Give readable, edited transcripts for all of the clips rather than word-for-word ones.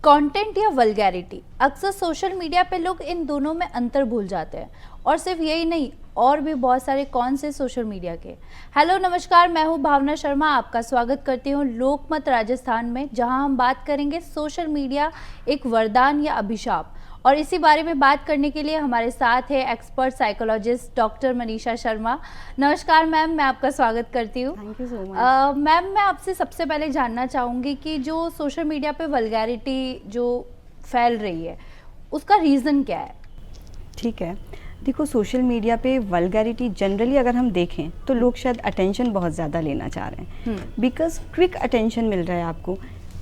Content या vulgarity, अक्सर social media पे लोग इन दोनों में अंतर भूल जाते हैं। और सिर्फ यही नहीं, और भी बहुत सारे कौन से सोशल मीडिया के। हेलो नमस्कार, मैं हूं भावना शर्मा, आपका स्वागत करती हूं लोकमत राजस्थान में, जहां हम बात करेंगे सोशल मीडिया एक वरदान या अभिशाप। और इसी बारे में बात करने के लिए हमारे साथ है expert psychologist doctor Manisha Sharma. नमस्कार मैम, मैं आपका स्वागत करती हूँ। Thank you so much. Ma'am, मैं आपसे सबसे पहले जानना चाहूँगी कि जो सोशल मीडिया पे वल्गैरिटी जो फैल रही है, उसका रीज़न क्या है? ठीक है, देखो सोशल मीडिया पे वल्गैरिटी जनरली अगर हम देखें तो लोग शायद अटेंशन बहुत ज़्यादा लेना चाह रहे हैं, बिकॉज क्विक अटेंशन मिल रहा है आपको।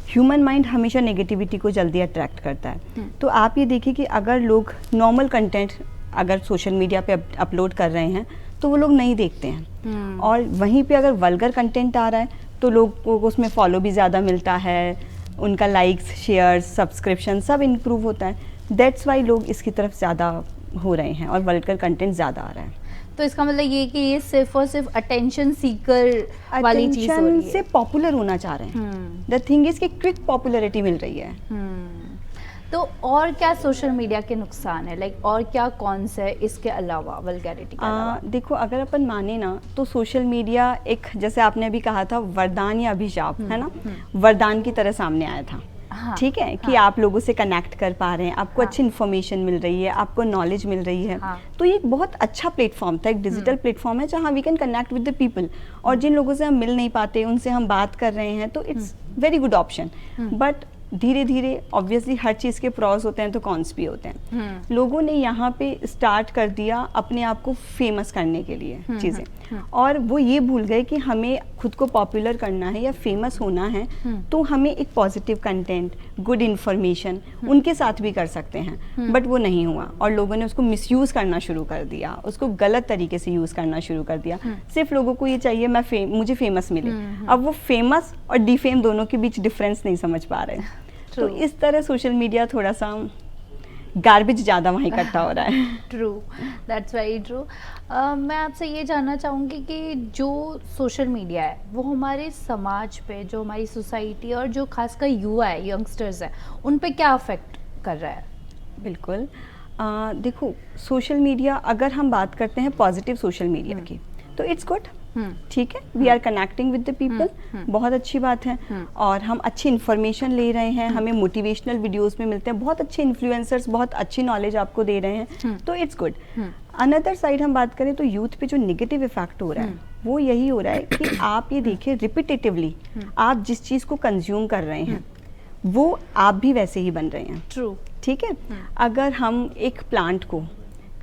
ह्यूमन माइंड हमेशा नेगेटिविटी को जल्दी अट्रैक्ट करता है। तो आप ये देखिए कि अगर लोग नॉर्मल कंटेंट अगर सोशल मीडिया पे अपलोड कर रहे हैं तो वो लोग नहीं देखते हैं, और वहीं पे अगर वल्गर कंटेंट आ रहा है तो लोगों को उसमें फॉलो भी ज़्यादा मिलता है, उनका लाइक्स, शेयर्स, सब्सक्रिप्शन सब इम्प्रूव होता है। दैट्स वाई लोग इसकी तरफ ज़्यादा हो रहे हैं और वल्गर कंटेंट ज़्यादा आ रहा है। तो इसका मतलब ये कि ये सिर्फ और सिर्फ अटेंशन सीकर वाली चीज हो रही है। से पॉपुलर होना चाह रहे हैं। द थिंग इज कि क्विक पॉपुलैरिटी मिल रही है। तो और क्या सोशल मीडिया के नुकसान है, लाइक और क्या कौन से है इसके अलावा, वल्गैरिटी के अलावा? देखो, अगर अपन माने ना तो सोशल मीडिया एक, जैसे आपने अभी कहा था, वरदान या अभिशाप है ना, वरदान की तरह सामने आया था। हाँ, ठीक है कि आप लोगों से कनेक्ट कर पा रहे हैं, आपको अच्छी इन्फॉर्मेशन मिल रही है, आपको नॉलेज मिल रही है। तो ये एक बहुत अच्छा प्लेटफॉर्म था, एक डिजिटल प्लेटफॉर्म है जहाँ we can connect with the people, और जिन लोगों से हम मिल नहीं पाते उनसे हम बात कर रहे हैं, तो it's very good option. But धीरे धीरे ऑब्वियसली हर चीज़ के प्रॉस होते हैं तो कॉन्स भी होते हैं। लोगों ने यहाँ पे स्टार्ट कर दिया अपने आप को फेमस करने के लिए चीज़ें, और वो ये भूल गए कि हमें खुद को पॉपुलर करना है या फेमस होना है तो हमें एक पॉजिटिव कंटेंट, गुड इन्फॉर्मेशन उनके साथ भी कर सकते हैं। बट वो नहीं हुआ और लोगों ने उसको मिसयूज़ करना शुरू कर दिया, उसको गलत तरीके से यूज़ करना शुरू कर दिया। सिर्फ लोगों को ये चाहिए मुझे फेमस मिले। अब वो फेमस और डिफेम दोनों के बीच डिफरेंस नहीं समझ पा रहे। तो इस तरह सोशल मीडिया थोड़ा सा गार्बेज ज़्यादा वहाँ इकट्ठा हो रहा है। True, that's very true. मैं आपसे ये जानना चाहूँगी कि जो सोशल मीडिया है वो हमारे समाज पे, जो हमारी सोसाइटी और जो खासकर युवा है, यंगस्टर्स है, उन पे क्या अफेक्ट कर रहा है? बिल्कुल, देखो सोशल मीडिया अगर हम बात करते हैं पॉजिटिव सोशल मीडिया की तो इट्स गुड, ठीक है, we are connecting with the people, बहुत अच्छी बात है। और हम अच्छी इन्फॉर्मेशन ले रहे हैं, हमें मोटिवेशनल वीडियोस में मिलते हैं, बहुत अच्छे इन्फ्लुएंसर्स बहुत अच्छी नॉलेज आपको दे रहे हैं, तो इट्स गुड। अनदर साइड हम बात करें तो यूथ पे जो नेगेटिव इफेक्ट हो रहा है वो यही हो रहा है कि आप ये देखिए रिपीटेटिवली आप जिस चीज़ को कंज्यूम कर रहे हैं वो आप भी वैसे ही बन रहे हैं। ट्रू, ठीक है। अगर हम एक प्लांट को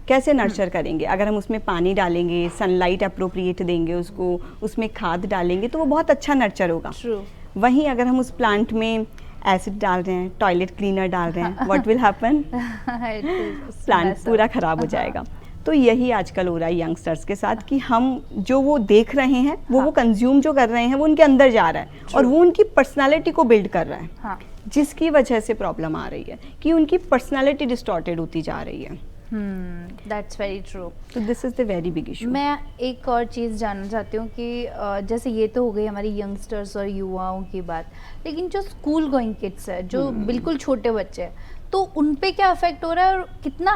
कैसे नर्चर करेंगे, अगर हम उसमें पानी डालेंगे, सनलाइट अप्रोप्रिएट देंगे उसको, उसमें खाद डालेंगे तो वो बहुत अच्छा नर्चर होगा। ट्रू। वहीं अगर हम उस प्लांट में एसिड डाल रहे हैं, टॉयलेट क्लीनर डाल रहे हैं, व्हाट विल हैपन? प्लांट पूरा खराब हो जाएगा। तो यही आजकल हो रहा है यंगस्टर्स के साथ कि हम जो वो देख रहे हैं वो कंज्यूम जो कर रहे हैं वो उनके अंदर जा रहा है और वो उनकी पर्सनालिटी को बिल्ड कर रहा है, जिसकी वजह से प्रॉब्लम आ रही है कि उनकी पर्सनालिटी डिस्टॉर्टेड होती जा रही है। That's very true. तो this is the very big issue. मैं एक और चीज़ जानना चाहती हूँ कि जैसे ये तो हो गई हमारी यंगस्टर्स और युवाओं की बात, लेकिन जो स्कूल गोइंग किड्स है, जो बिल्कुल छोटे बच्चे हैं, तो उन पे क्या इफेक्ट हो रहा है और कितना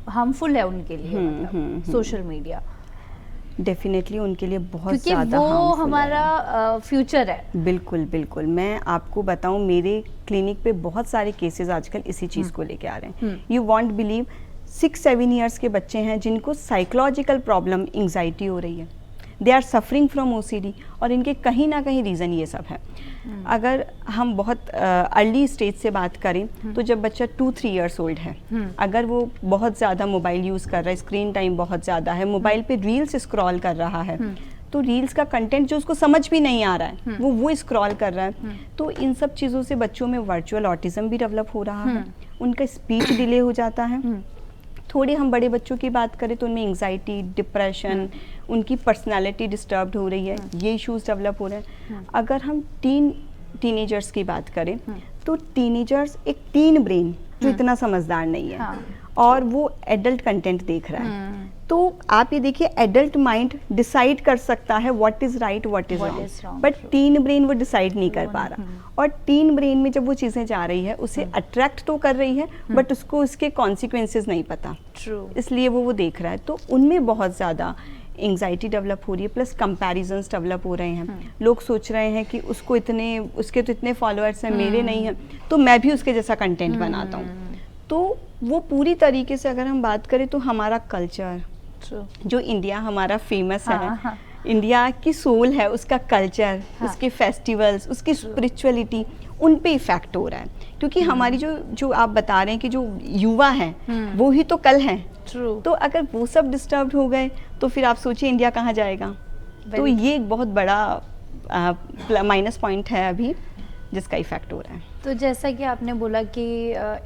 हार्मफुल है उनके लिए मतलब सोशल मीडिया? डेफिनेटली उनके लिए बहुत ज़्यादा, क्योंकि वो हमारा फ्यूचर है। बिल्कुल बिल्कुल। मैं आपको बताऊं, मेरे क्लिनिक पे बहुत सारे केसेस आजकल इसी चीज़ को लेके आ रहे हैं। यू वॉन्ट बिलीव 6-7 ईयर्स के बच्चे हैं जिनको साइकोलॉजिकल प्रॉब्लम, एंग्जाइटी हो रही है, they are suffering from OCD, और इनके कहीं ना कहीं रीज़न ये सब है। अगर हम बहुत अर्ली स्टेज से बात करें तो जब बच्चा 2-3 ईयर्स ओल्ड है, अगर वो बहुत ज़्यादा मोबाइल यूज़ कर रहा है, स्क्रीन टाइम बहुत ज़्यादा है, मोबाइल पे रील्स स्क्रॉल कर रहा है, तो रील्स का कंटेंट जो उसको समझ भी नहीं आ रहा है वो स्क्रॉल कर रहा है, तो इन सब चीज़ों से बच्चों में वर्चुअल ऑटिज्म भी डेवलप हो रहा है, उनका स्पीच डिले हो जाता है। थोड़े हम बड़े बच्चों की बात करें तो उनमें एंग्जाइटी, डिप्रेशन, उनकी पर्सनालिटी डिस्टर्ब्ड हो रही है, ये इश्यूज डेवलप हो रहे हैं। अगर हम टीनेजर्स की बात करें तो टीनेजर्स एक टीन ब्रेन जो इतना समझदार नहीं है, और वो एडल्ट कंटेंट देख रहा है। तो आप ये देखिए, एडल्ट माइंड डिसाइड कर सकता है what is right what is wrong, but tin brain वो डिसाइड नहीं कर पा रहा। और टीन ब्रेन में जब वो चीजें जा रही है, उसे अट्रैक्ट तो कर रही है बट उसको उसके कॉन्सिक्वेंसेस नहीं पता, इसलिए वो देख रहा है। तो उनमें बहुत ज्यादा एंग्जाइटी डेवलप हो रही है, प्लस कंपैरिजन्स डेवलप हो रहे हैं। लोग सोच रहे हैं कि उसके तो इतने फॉलोअर्स हैं, मेरे नहीं हैं, तो मैं भी उसके जैसा कंटेंट बनाता हूँ। तो वो पूरी तरीके से अगर हम बात करें तो हमारा कल्चर, जो इंडिया हमारा फेमस है, इंडिया की सोल है, उसका कल्चर, उसके फेस्टिवल्स, उसकी स्पिरिचुअलिटी, उन पे इफेक्ट हो रहा है। क्योंकि हमारी जो आप बता रहे हैं कि जो युवा हैं वो ही तो कल हैं। तो अगर वो सब डिस्टर्ब हो गए तो फिर आप सोचिए इंडिया कहाँ जाएगा। तो ये एक बहुत बड़ा माइनस पॉइंट है अभी जिसका इफेक्ट हो रहा है। तो जैसा कि आपने बोला कि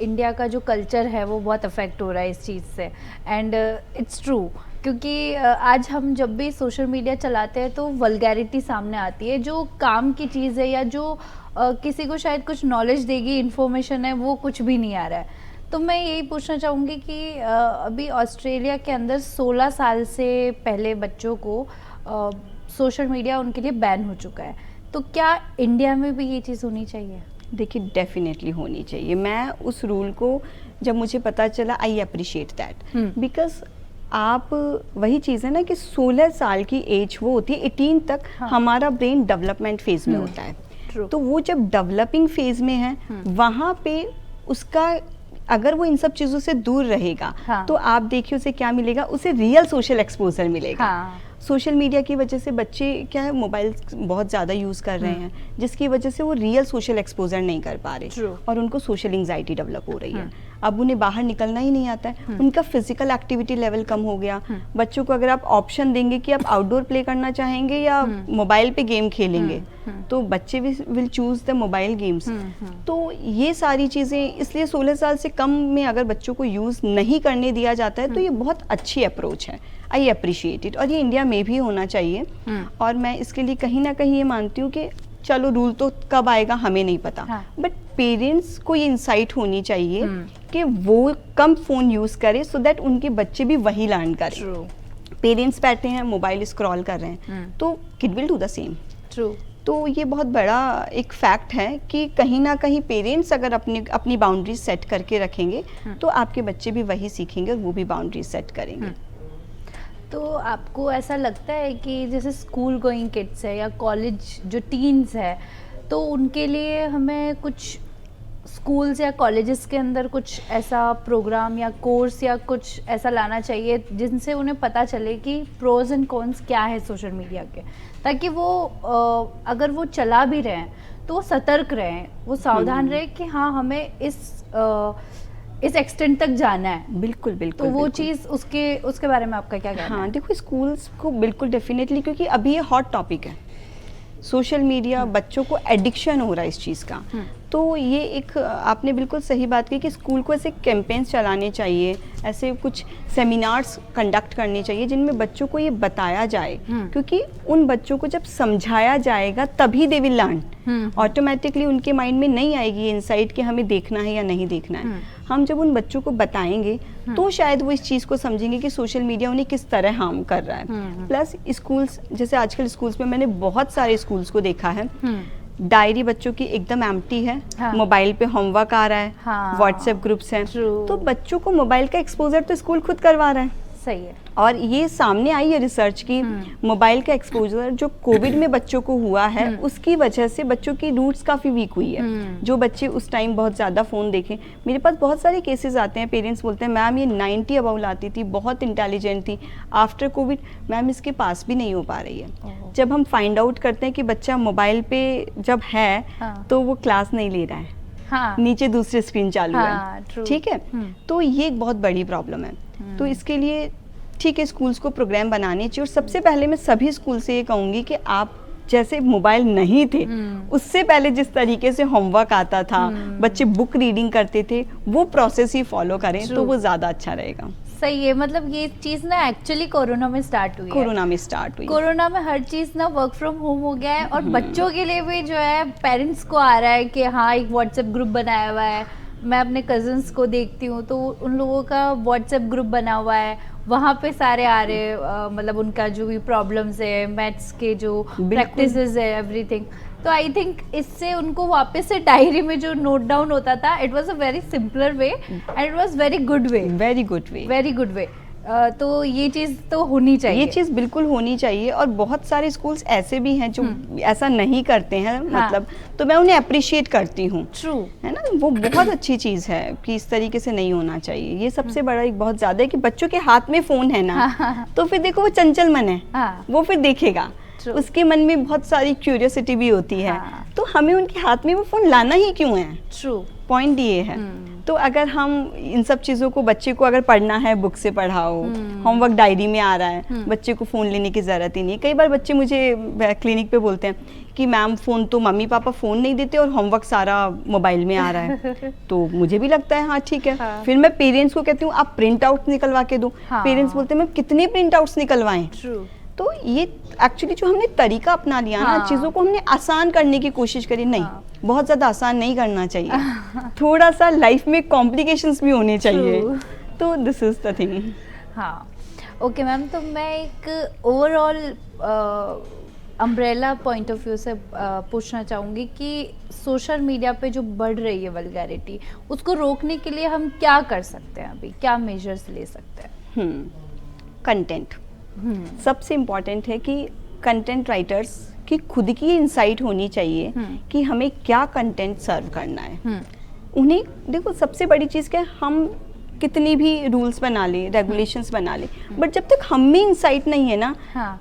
इंडिया का जो कल्चर है वो बहुत अफेक्ट हो रहा है इस चीज़ से, एंड इट्स ट्रू, क्योंकि आज हम जब भी सोशल मीडिया चलाते हैं तो वल्गैरिटी सामने आती है। जो काम की चीज़ है या जो किसी को शायद कुछ नॉलेज देगी, इन्फॉर्मेशन है, वो कुछ भी नहीं आ रहा है। तो मैं यही पूछना चाहूँगी कि अभी ऑस्ट्रेलिया के अंदर 16 साल से पहले बच्चों को सोशल मीडिया उनके लिए बैन हो चुका है। तो क्या इंडिया में भी ये चीज़ होनी चाहिए? देखिए, डेफिनेटली होनी चाहिए। मैं उस रूल को जब मुझे पता चला, आई अप्रिशिएट दैट, बिकॉज आप वही चीज़ है ना कि 16 साल की एज वो होती है, 18 तक हमारा ब्रेन डेवलपमेंट फेज में होता है। तो वो जब डेवलपिंग फेज में है, वहाँ पे उसका अगर वो इन सब चीज़ों से दूर रहेगा तो आप देखिए उसे क्या मिलेगा, उसे रियल सोशल एक्सपोजर मिलेगा। सोशल मीडिया की वजह से बच्चे क्या है, मोबाइल बहुत ज़्यादा यूज़ कर रहे हैं, जिसकी वजह से वो रियल सोशल एक्सपोजर नहीं कर पा रहे और उनको सोशल एंग्जाइटी डेवलप हो रही है। अब उन्हें बाहर निकलना ही नहीं आता है, उनका फिजिकल एक्टिविटी लेवल कम हो गया। बच्चों को अगर आप ऑप्शन देंगे कि आप आउटडोर प्ले करना चाहेंगे या मोबाइल पे गेम खेलेंगे, तो बच्चे will choose the mobile games. तो ये सारी चीज़ें, इसलिए 16 साल से कम में अगर बच्चों को यूज़ नहीं करने दिया जाता है तो ये बहुत अच्छी अप्रोच है, आई अप्रिशिएट इट। और ये इंडिया में भी होना चाहिए। और मैं इसके लिए कहीं ना कहीं ये मानती हूँ कि चलो रूल तो कब आएगा हमें नहीं पता, बट पेरेंट्स को ये इंसाइट होनी चाहिए कि वो कम फ़ोन यूज़ करें सो दैट उनके बच्चे भी वही लर्न करें। पेरेंट्स बैठे हैं, मोबाइल स्क्रॉल कर रहे हैं, तो kid will do the same. तो ये बहुत बड़ा एक फैक्ट है कि कहीं ना कहीं पेरेंट्स अगर अपनी बाउंड्रीज सेट करके रखेंगे तो आपके बच्चे भी वही सीखेंगे और वो भी बाउंड्रीज सेट करेंगे। तो आपको ऐसा लगता है कि जैसे स्कूल गोइंग किड्स है या कॉलेज जो टीन्स है, तो उनके लिए हमें कुछ स्कूल्स या कॉलेजेस के अंदर कुछ ऐसा प्रोग्राम या कोर्स या कुछ ऐसा लाना चाहिए जिनसे उन्हें पता चले कि प्रोज एंड कॉन्स क्या है सोशल मीडिया के, ताकि वो अगर वो चला भी रहे हैं तो वो सतर्क रहें, वो सावधान रहे कि हाँ हमें इस एक्सटेंट तक जाना है। बिल्कुल बिल्कुल। तो वो चीज़ उसके बारे में आपका क्या कहना है? हाँ देखो, स्कूल्स को बिल्कुल डेफिनेटली, क्योंकि अभी ये हॉट टॉपिक है सोशल मीडिया, बच्चों को एडिक्शन हो रहा है इस चीज़ का। तो ये एक आपने बिल्कुल सही बात की कि स्कूल को ऐसे कैंपेन्स चलाने चाहिए, ऐसे कुछ सेमिनार्स कंडक्ट करने चाहिए जिनमें बच्चों को ये बताया जाए, क्योंकि उन बच्चों को जब समझाया जाएगा तभी दे विल लर्न। ऑटोमेटिकली उनके माइंड में नहीं आएगी ये इंसाइट कि हमें देखना है या नहीं देखना है। हम जब उन बच्चों को बताएंगे तो शायद वो इस चीज़ को समझेंगे कि सोशल मीडिया उन्हें किस तरह हार्म कर रहा है। प्लस स्कूल्स, जैसे आजकल स्कूल्स में मैंने बहुत सारे स्कूल्स को देखा है, डायरी बच्चों की एकदम एम्प्टी है, मोबाइल पे होमवर्क आ रहा है, व्हाट्सएप ग्रुप्स हैं, तो बच्चों को मोबाइल का एक्सपोजर तो स्कूल खुद करवा रहा है। सही है। और ये सामने आई है रिसर्च की, मोबाइल का एक्सपोजर जो कोविड में बच्चों को हुआ है उसकी वजह से बच्चों की रूट्स काफ़ी वीक हुई है। जो बच्चे उस टाइम बहुत ज़्यादा फ़ोन देखें, मेरे पास बहुत सारे केसेस आते हैं, पेरेंट्स बोलते हैं मैम ये 90 अबव लाती थी, बहुत इंटेलिजेंट थी, आफ्टर कोविड मैम इसके पास भी नहीं हो पा रही है। जब हम फाइंड आउट करते हैं कि बच्चा मोबाइल पे जब है तो वो क्लास नहीं ले रहा है, नीचे दूसरे स्क्रीन चालू है, ठीक है। तो ये एक बहुत बड़ी प्रॉब्लम है। तो इसके लिए ठीक है, स्कूल्स को प्रोग्राम बनाने चाहिए। और सबसे पहले मैं सभी स्कूल से ये कहूँगी कि आप जैसे मोबाइल नहीं थे उससे पहले जिस तरीके से होमवर्क आता था, बच्चे बुक रीडिंग करते थे, वो प्रोसेस ही फॉलो करें तो वो ज़्यादा अच्छा रहेगा। सही है। मतलब ये चीज़ ना एक्चुअली कोरोना में स्टार्ट हुई। कोरोना में हर चीज़ ना वर्क फ्रॉम होम हो गया है और बच्चों के लिए भी जो है पेरेंट्स को आ रहा है कि हाँ एक व्हाट्सएप ग्रुप बनाया हुआ है, मैं अपने कजन्स को देखती हूँ तो उन लोगों का व्हाट्सएप ग्रुप बना हुआ है, वहाँ पे सारे आ रहे हैं, मतलब उनका जो भी प्रॉब्लम्स है, मैथ्स के जो प्रैक्टिसेस है, एवरीथिंग। तो आई थिंक इससे उनको वापस से डायरी में जो नोट डाउन होता था, it was a very simpler way and it was very good way, very good way, very good way. तो ये चीज़ तो होनी चाहिए, ये चीज़ बिल्कुल होनी चाहिए। और बहुत सारे स्कूल्स ऐसे भी हैं जो ऐसा नहीं करते हैं, मतलब तो मैं उन्हें अप्रिशिएट करती हूँ। ट्रू है ना, वो बहुत अच्छी चीज़ है कि इस तरीके से नहीं होना चाहिए। ये सबसे बड़ा एक बहुत ज़्यादा है कि बच्चों के हाथ में फ़ोन है ना, तो फिर देखो वो चंचल मन है, वो फिर देखेगा, उसके मन में बहुत सारी क्यूरियोसिटी भी होती है, तो हमें उनके हाथ में वो फ़ोन लाना ही क्यों है? ट्रू, पॉइंट ये है। तो अगर हम इन सब चीज़ों को, बच्चे को अगर पढ़ना है बुक से पढ़ाओ, होमवर्क डायरी में आ रहा है, बच्चे को फ़ोन लेने की ज़रूरत ही नहीं है। कई बार बच्चे मुझे क्लिनिक पे बोलते हैं कि मैम फ़ोन तो मम्मी पापा फ़ोन नहीं देते और होमवर्क सारा मोबाइल में आ रहा है। तो मुझे भी लगता है हाँ ठीक है। फिर मैं पेरेंट्स को कहती हूँ आप प्रिंट आउट निकलवा के दो। पेरेंट्स बोलते हैं मैम कितने प्रिंट आउट्स निकलवाएं? तो ये एक्चुअली जो हमने तरीका अपना लिया ना, चीज़ों को हमने आसान करने की कोशिश करी, नहीं बहुत ज़्यादा आसान नहीं करना चाहिए, थोड़ा सा लाइफ में कॉम्प्लिकेशंस भी होने चाहिए। तो दिस इज़ द थिंग। हाँ, ओके मैम, तो मैं एक overall umbrella point of view से पूछना चाहूँगी कि सोशल मीडिया पे जो बढ़ रही है वल्गैरिटी, उसको रोकने के लिए हम क्या कर सकते हैं, अभी क्या मेजर्स ले सकते हैं? कंटेंट सबसे इम्पॉर्टेंट है कि कंटेंट राइटर्स की खुद की इंसाइट होनी चाहिए कि हमें क्या कंटेंट सर्व करना है। उन्हें देखो, सबसे बड़ी चीज़ क्या है, हम कितनी भी रूल्स बना लें, रेगुलेशंस बना लें, बट जब तक हम में इंसाइट नहीं है ना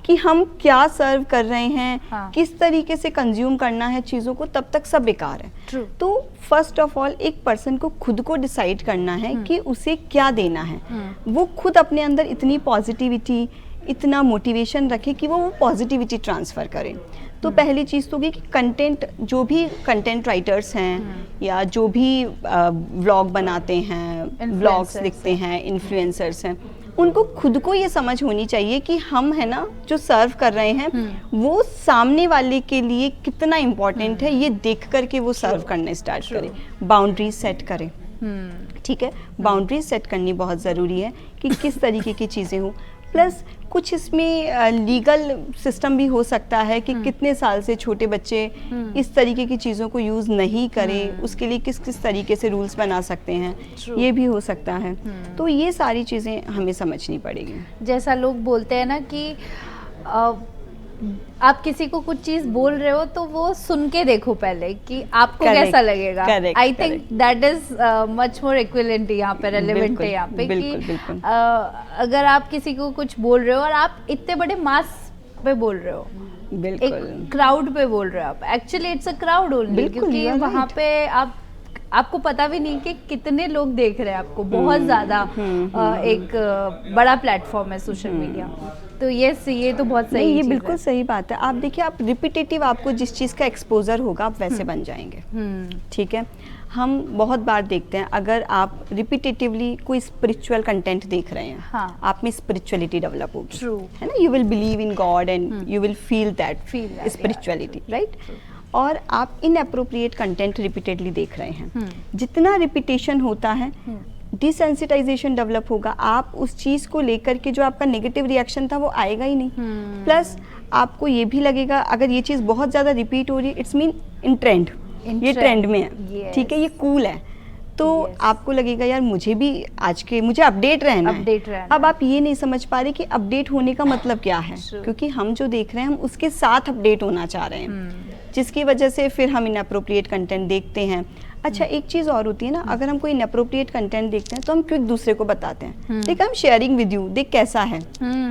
कि हम क्या सर्व कर रहे हैं, किस तरीके से कंज्यूम करना है चीज़ों को, तब तक सब बेकार है। तो फर्स्ट ऑफ ऑल एक पर्सन को खुद को डिसाइड करना है कि उसे क्या देना है। वो खुद अपने अंदर इतनी पॉजिटिविटी, इतना मोटिवेशन रखे कि वो पॉजिटिविटी ट्रांसफ़र करें। तो पहली चीज़ तो होगी कि कंटेंट, जो भी कंटेंट राइटर्स हैं या जो भी व्लॉग बनाते हैं, व्लॉग्स लिखते हैं, इन्फ्लुएंसर्स हैं, उनको खुद को ये समझ होनी चाहिए कि हम है ना जो सर्व कर रहे हैं वो सामने वाले के लिए कितना इम्पोर्टेंट है, ये देख करके वो सर्व करने स्टार्ट करें। बाउंड्रीज सेट करें, ठीक है, बाउंड्रीज सेट करनी बहुत ज़रूरी है कि किस तरीके की चीज़ें हों। प्लस कुछ इसमें लीगल सिस्टम भी हो सकता है कि कितने साल से छोटे बच्चे इस तरीके की चीज़ों को यूज़ नहीं करें, उसके लिए किस किस तरीके से रूल्स बना सकते हैं, ये भी हो सकता है। तो ये सारी चीज़ें हमें समझनी पड़ेगी। जैसा लोग बोलते हैं ना कि आप किसी को कुछ चीज बोल रहे हो तो वो सुन के देखो पहले कि आपको कैसा लगेगा। I think that is much more equivalent यहाँ पे, रेलेवेंट है यहाँ पे कि अगर आप किसी को कुछ बोल रहे हो और आप इतने बड़े मास पे बोल रहे हो, एक क्राउड पे बोल रहे हो आप, actually it's a crowd only, क्योंकि वहाँ पे आपको पता भी नहीं कि कितने लोग देख रहे हैं आपको, बहुत ज़्यादा एक बड़ा प्लेटफॉर्म है सोशल मीडिया। तो ये तो बहुत सही, ये बिल्कुल सही बात है। आप देखिए, आप रिपीटेटिव, आपको जिस चीज़ का एक्सपोजर होगा आप वैसे बन जाएंगे, ठीक है। हम बहुत बार देखते हैं, अगर आप रिपीटेटिवली कोई स्पिरिचुअल कंटेंट देख रहे हैं, आप में स्पिरिचुअलिटी डेवलप होगी, है ना, you will believe in God and you will feel that spirituality, right. और आप इनएप्रोप्रिएट कंटेंट रिपीटेडली देख रहे हैं, जितना रिपीटेशन होता है डिसेंसिटाइजेशन डेवलप होगा, आप उस चीज़ को लेकर के जो आपका नेगेटिव रिएक्शन था वो आएगा ही नहीं। प्लस आपको ये भी लगेगा, अगर ये चीज़ बहुत ज़्यादा रिपीट हो रही है, इट्स मीन इन ट्रेंड, ये ट्रेंड में है, ठीक है, ये कूल है, तो आपको लगेगा यार मुझे अपडेट रहना है। अब आप ये नहीं समझ पा रहे कि अपडेट होने का मतलब क्या है, क्योंकि हम जो देख रहे हैं हम उसके साथ अपडेट होना चाह रहे हैं, जिसकी वजह से फिर हम इनअप्रोप्रिएट कंटेंट देखते हैं। अच्छा, एक चीज़ और होती है ना, अगर हम कोई इनअप्रोप्रिएट कंटेंट देखते हैं तो हम क्विक दूसरे को बताते हैं, देख I am sharing with you, देख कैसा है,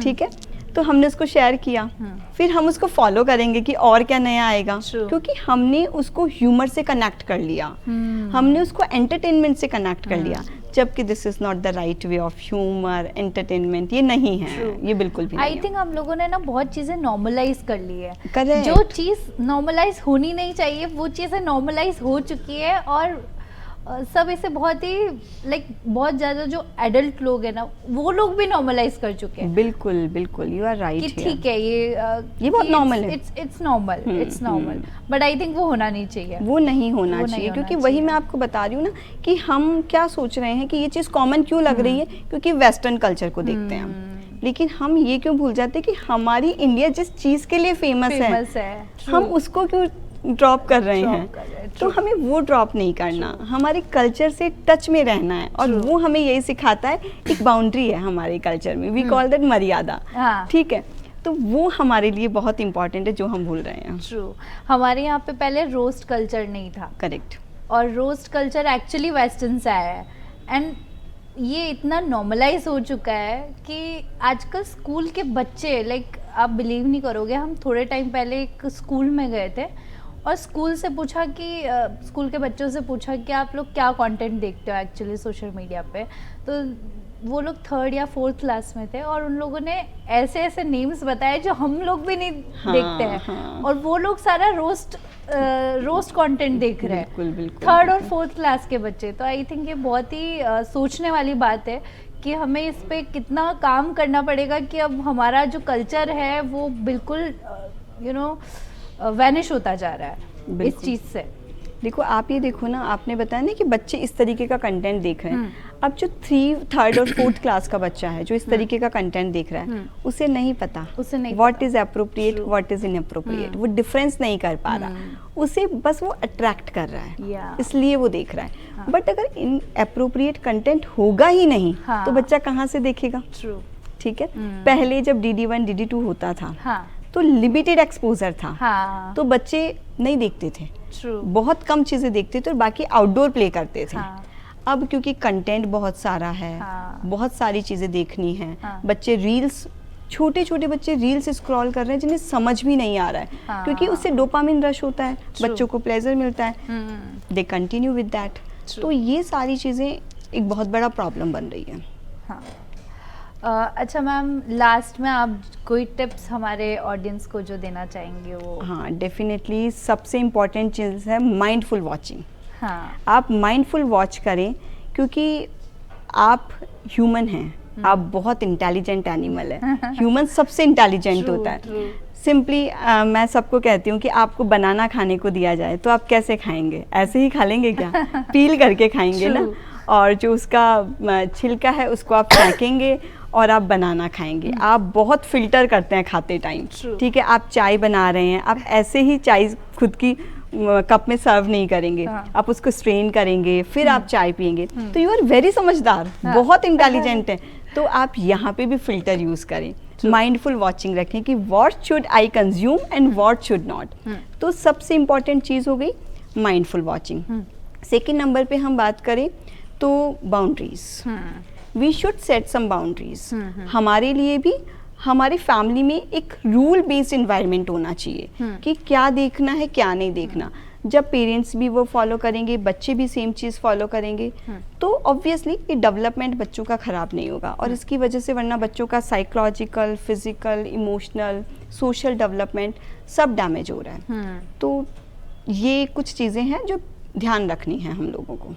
ठीक है, तो हमने उसको शेयर किया, फिर हम उसको फॉलो करेंगे कि और क्या नया आएगा, क्योंकि हमने उसको ह्यूमर से कनेक्ट कर लिया, हमने उसको एंटरटेनमेंट से कनेक्ट कर लिया, जबकि this is not the right way of humour, entertainment, ये नहीं है, ये बिल्कुल भी नहीं। आई थिंक हम लोगों ने ना बहुत चीजें नॉर्मलाइज कर ली है, जो चीज नॉर्मलाइज होनी नहीं चाहिए वो चीजें नॉर्मलाइज हो चुकी है, और सब इसे बहुत ही बहुत ज़्यादा जो एडल्ट लोग हैं ना वो लोग भी नॉर्मलाइज कर चुके हैं। बिल्कुल बिल्कुल, यू आर राइट। कि ठीक है ये बहुत नॉर्मल है, it's normal, but I think वो होना नहीं चाहिए, वो नहीं होना चाहिए, क्योंकि वही मैं आपको बता रही हूँ ना कि हम क्या सोच रहे हैं कि ये चीज़ कॉमन क्यों लग रही है, क्योंकि वेस्टर्न कल्चर को देखते हैं हम, लेकिन हम ये क्यों भूल जाते हैं कि हमारी इंडिया जिस चीज़ के लिए फेमस है हम उसको क्यों ड्रॉप कर रहे हैं। तो हमें वो ड्रॉप नहीं करना, हमारे कल्चर से टच में रहना है, और वो हमें यही सिखाता है। एक बाउंड्री है हमारे कल्चर में, वी कॉल दैट मर्यादा, ठीक है। तो वो हमारे लिए बहुत इंपॉर्टेंट है जो हम भूल रहे हैं। ट्रू, हमारे यहाँ पे पहले रोस्ट कल्चर नहीं था। करेक्ट। और रोस्ट कल्चर एक्चुअली वेस्टर्न से आया है, एंड ये इतना नॉर्मलाइज हो चुका है कि आजकल स्कूल के बच्चे आप बिलीव नहीं करोगे, हम थोड़े टाइम पहले एक स्कूल में गए थे और स्कूल से पूछा कि स्कूल के बच्चों से पूछा कि आप लोग क्या कंटेंट देखते हो एक्चुअली सोशल मीडिया पे, तो वो लोग 3rd या 4th क्लास में थे और उन लोगों ने ऐसे ऐसे नेम्स बताए जो हम लोग भी नहीं देखते हैं, और वो लोग सारा रोस्ट कंटेंट देख रहे हैं। बिल्कुल 3rd और 4th क्लास के बच्चे। तो आई थिंक ये बहुत ही सोचने वाली बात है कि हमें इस पे कितना काम करना पड़ेगा कि अब हमारा जो कल्चर है वो बिल्कुल वैनिश होता जा रहा है इस चीज़ से। देखो आप ये देखो ना, आपने बताया ना कि बच्चे इस तरीके का कंटेंट देख रहे हैं। अब जो 3rd और 4th क्लास का बच्चा है जो इस तरीके का कंटेंट देख रहा है, उसे नहीं पता what is appropriate, what is inappropriate, वो डिफरेंस नहीं कर पा रहा, उसे बस वो अट्रैक्ट कर रहा है, इसलिए वो देख रहा है। बट अगर इन एप्रोप्रिएट कंटेंट होगा ही नहीं तो बच्चा कहाँ से देखेगा? ठीक है। पहले जब DD1 DD2 होता था तो लिमिटेड एक्सपोजर था, तो बच्चे नहीं देखते थे, बहुत कम चीजें देखते थे और बाकी आउटडोर प्ले करते थे। अब क्योंकि कंटेंट बहुत सारा है, बहुत सारी चीजें देखनी है, बच्चे रील्स, छोटे छोटे बच्चे रील्स स्क्रॉल कर रहे हैं जिन्हें समझ भी नहीं आ रहा है, क्योंकि उससे डोपामिन रश होता है, बच्चों को प्लेजर मिलता है, दे कंटिन्यू विद दैट। तो ये सारी चीजें एक बहुत बड़ा प्रॉब्लम बन रही है। अच्छा मैम, लास्ट में आप कोई टिप्स हमारे ऑडियंस को जो देना चाहेंगे वो? हाँ डेफिनेटली, सबसे इम्पॉर्टेंट चीज़ है माइंडफुल वॉचिंग। आप माइंडफुल वॉच करें, क्योंकि आप ह्यूमन हैं, आप बहुत इंटेलिजेंट एनिमल है। ह्यूमन सबसे इंटेलिजेंट होता है। सिंपली मैं सबको कहती हूँ कि आपको बनाना खाने को दिया जाए तो आप कैसे खाएंगे? ऐसे ही खा लेंगे क्या? पील करके खाएंगे ना, और जो उसका छिलका है उसको आप फेंकेंगे और आप बनाना खाएंगे। आप बहुत फिल्टर करते हैं खाते टाइम, ठीक है। आप चाय बना रहे हैं, आप ऐसे ही चाय खुद की कप में सर्व नहीं करेंगे, आप उसको स्ट्रेन करेंगे, फिर आप चाय पियेंगे। तो यू आर वेरी समझदार, बहुत इंटेलिजेंट है। तो आप यहाँ पे भी फिल्टर यूज करें, माइंडफुल वॉचिंग रखें कि what should I consume and what should not. तो सबसे इम्पॉर्टेंट चीज़ हो गई माइंडफुल वॉचिंग। सेकेंड नंबर पे हम बात करें तो boundaries, we should set some boundaries. हमारे लिए भी, हमारी फैमिली में एक रूल बेस्ड एनवायरनमेंट होना चाहिए कि क्या देखना है क्या नहीं देखना। जब पेरेंट्स भी वो फॉलो करेंगे, बच्चे भी सेम चीज़ फॉलो करेंगे, तो ऑब्वियसली ये डेवलपमेंट बच्चों का ख़राब नहीं होगा। और इसकी वजह से वरना बच्चों का psychological, physical, emotional, social development सब डैमेज हो रहा है। तो ये कुछ चीज़ें हैं जो ध्यान रखनी है हम लोगों को।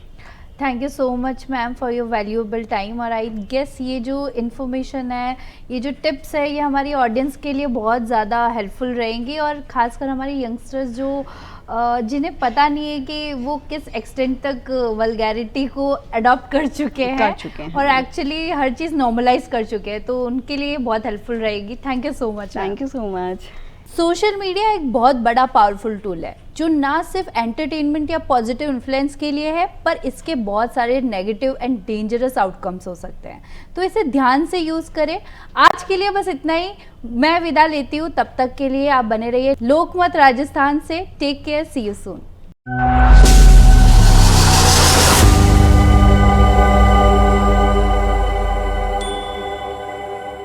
Thank you so much ma'am for your valuable time. और आई गेस ये जो इन्फॉर्मेशन है, ये जो टिप्स है, ये हमारी ऑडियंस के लिए बहुत ज़्यादा हेल्पफुल रहेंगी, और ख़ासकर हमारे यंगस्टर्स जो जिन्हें पता नहीं है कि वो किस एक्सटेंट तक वल्गैरिटी को अडॉप्ट कर चुके हैं और एक्चुअली हर चीज़ नॉर्मलाइज कर चुके हैं, तो उनके लिए बहुत हेल्पफुल रहेगी। Thank you so much. Thank you so much. Social media एक बहुत बड़ा पावरफुल टूल है जो ना सिर्फ एंटरटेनमेंट या पॉजिटिव इन्फ्लुएंस के लिए है, पर इसके बहुत सारे नेगेटिव एंड डेंजरस आउटकम्स हो सकते हैं, तो इसे ध्यान से यूज़ करें। आज के लिए बस इतना ही, मैं विदा लेती हूँ। तब तक के लिए आप बने रहिए लोकमत राजस्थान से। Take care, see you soon.